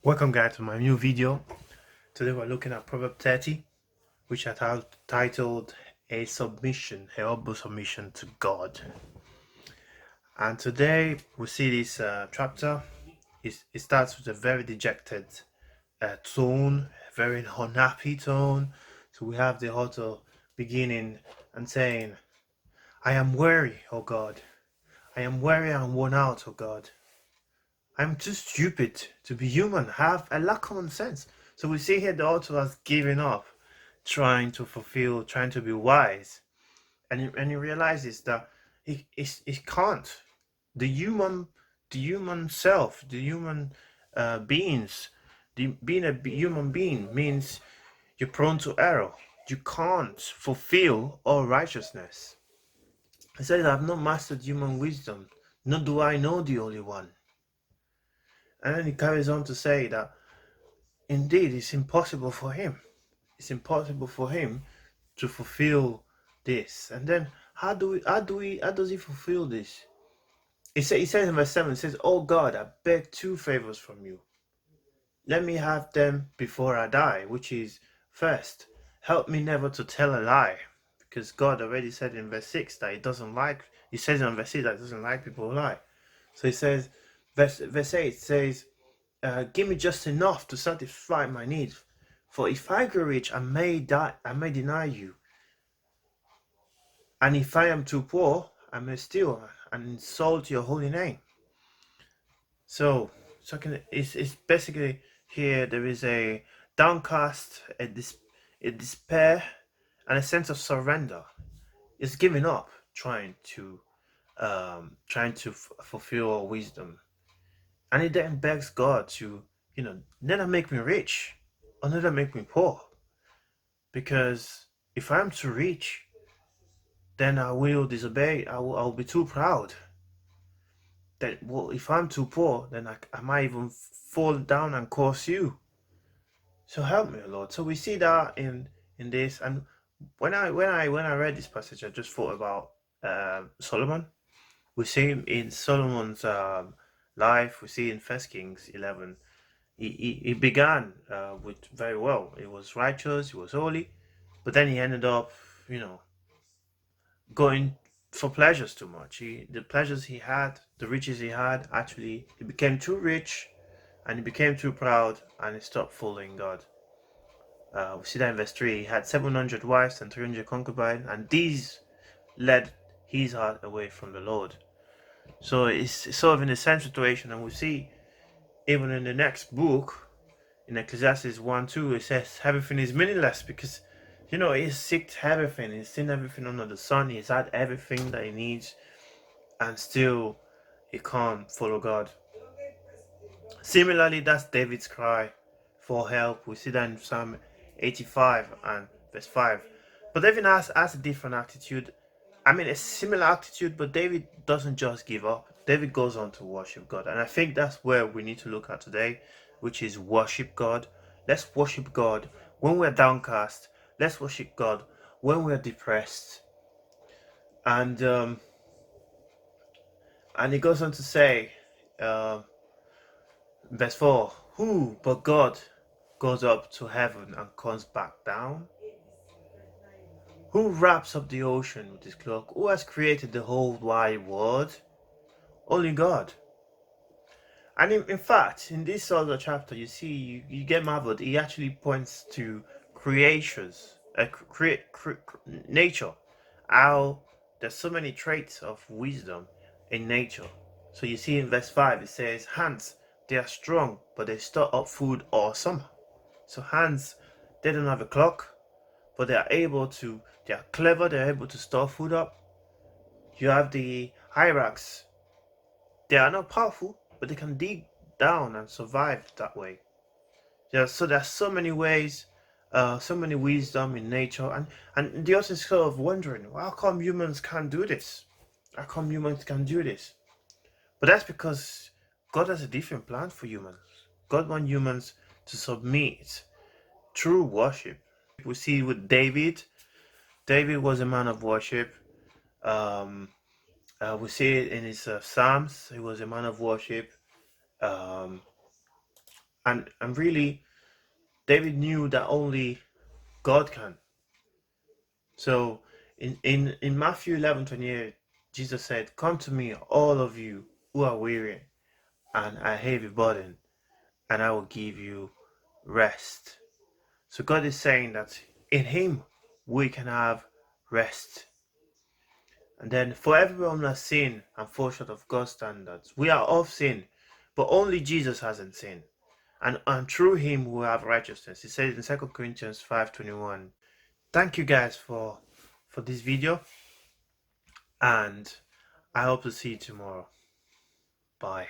Welcome guys to my new video. Today we're looking at Proverbs 30, which I titled a humble submission to God. And today we see this chapter. It starts with a very dejected tone, a very unhappy tone. So we have the author beginning and saying, I am weary, O God. I am weary and worn out, O God. I'm too stupid to be human. I lack common sense. So we see here the author has given up trying to be wise. And he realizes that he can't. The human self, the human beings, being a human being means you're prone to error. You can't fulfill all righteousness. He says, I've not mastered human wisdom, nor do I know the Holy One. And then he carries on to say that indeed it's impossible for him. It's impossible for him to fulfill this. And then how does he fulfill this? He says in verse 7, it says, Oh God, I beg two favors from you. Let me have them before I die, which is first, help me never to tell a lie. Because God already said in verse 6 that he says in verse 6 that he doesn't like people who lie. So he says, verse 8 says, give me just enough to satisfy my needs. For if I grow rich, I may deny you. And if I am too poor, I may steal and insult your holy name. So it's basically here there is a downcast, a despair, and a sense of surrender. It's giving up, trying to fulfill wisdom. And it then begs God to, neither make me rich or neither make me poor. Because if I'm too rich, then I will disobey. I'll be too proud. That, well, if I'm too poor, then I might even fall down and curse you. So help me, Lord. So we see that in this. And when I read this passage, I just thought about Solomon. We see him in Solomon's life. We see in First Kings 11. He began with very well. He was righteous. He was holy, but then he ended up, going for pleasures too much. The pleasures he had, the riches he had, actually, he became too rich, and he became too proud, and he stopped following God. We see that in verse 3. He had 700 wives and 300 concubines, and these led his heart away from the Lord. So it's sort of in the same situation, and we see even in the next book, in Ecclesiastes 1:2, it says everything is meaningless because, he's seeked everything, he's seen everything under the sun, he's had everything that he needs, and still he can't follow God. Similarly, that's David's cry for help. We see that in Psalm 85 and verse 5. But David has a different attitude. I mean, a similar attitude, but David doesn't just give up. David goes on to worship God. And I think that's where we need to look at today, which is worship God. Let's worship God when we're downcast. Let's worship God when we're depressed. And he goes on to say, verse 4, who but God goes up to heaven and comes back down? Who wraps up the ocean with his cloak? Who has created the whole wide world? Only God. And in fact, in this other chapter, you see, you get marveled. He actually points to nature. How there's so many traits of wisdom in nature. So you see in verse 5, it says, hands, they are strong, but they store up food all summer. So hands, they don't have a clock, but they are clever, they're able to store food up. You have the hyrax. They are not powerful, but they can dig down and survive that way. There's so many ways, so many wisdom in nature, and the author is sort of wondering, well, how come humans can't do this? How come humans can do this? But that's because God has a different plan for humans. God wants humans to submit through worship. We see with David. David was a man of worship. We see it in his Psalms. He was a man of worship. Um, And really, David knew that only God can. So in Matthew 11:28, Jesus said, "Come to me, all of you who are weary and are heavy burden, and I will give you rest." So God is saying that in Him we can have rest. And then for everyone who has sinned and fall short of God's standards, we are of sin, but only Jesus hasn't sinned. And through Him we have righteousness. He says in 2 Corinthians 5:21. Thank you guys for this video, and I hope to see you tomorrow. Bye.